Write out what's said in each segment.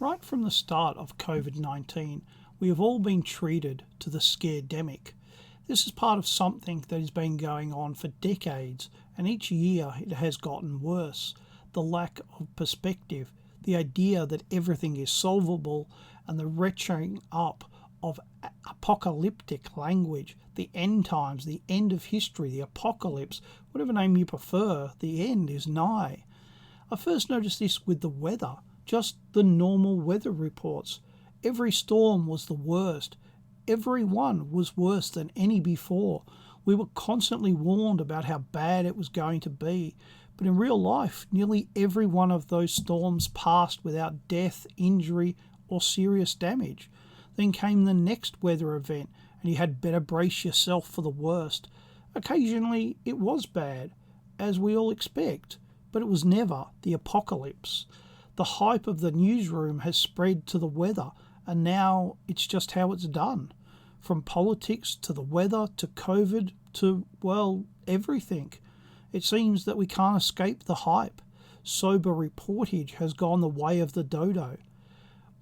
Right from the start of COVID-19, we have all been treated to the Scaredemic. This is part of something that has been going on for decades, and each year it has gotten worse. The lack of perspective, the idea that everything is solvable, and the retching up of apocalyptic language, the end times, the end of history, the apocalypse, whatever name you prefer, the end is nigh. I first noticed this with the weather, just the normal weather reports. Every storm was the worst. Every one was worse than any before. We were constantly warned about how bad it was going to be. But in real life, nearly every one of those storms passed without death, injury, or serious damage. Then came the next weather event, and you had better brace yourself for the worst. Occasionally, it was bad, as we all expect, but it was never the apocalypse. The hype of the newsroom has spread to the weather, and now it's just how it's done. From politics to the weather to COVID to, well, everything. It seems that we can't escape the hype. Sober reportage has gone the way of the dodo.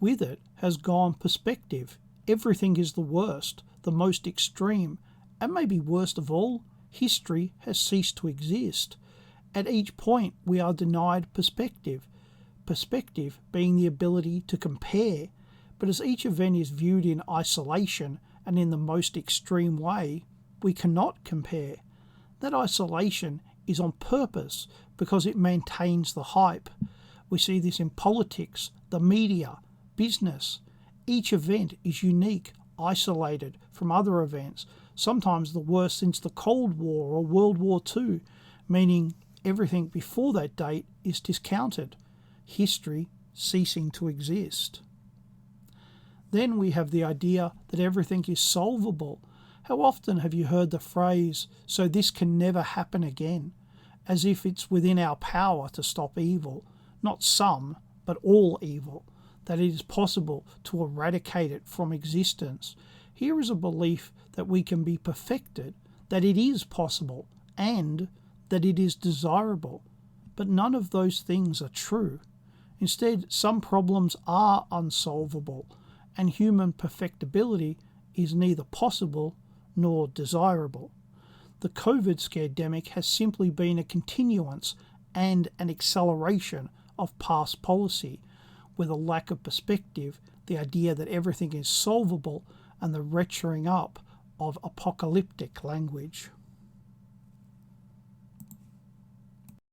With it has gone perspective. Everything is the worst, the most extreme, and maybe worst of all, history has ceased to exist. At each point, we are denied perspective. Perspective being the ability to compare, but as each event is viewed in isolation and in the most extreme way, we cannot compare. That isolation is on purpose because it maintains the hype. We see this in politics, the media, business. Each event is unique, isolated from other events, sometimes the worst since the Cold War or World War II, meaning everything before that date is discounted, history ceasing to exist. Then we have the idea that everything is solvable. How often have you heard the phrase, "so this can never happen again," as if it's within our power to stop evil, not some, but all evil, that it is possible to eradicate it from existence. Here is a belief that we can be perfected, that it is possible, and that it is desirable. But none of those things are true. Instead, some problems are unsolvable, and human perfectibility is neither possible nor desirable. The COVID scaredemic has simply been a continuance and an acceleration of past policy, with a lack of perspective, the idea that everything is solvable, and the retching up of apocalyptic language.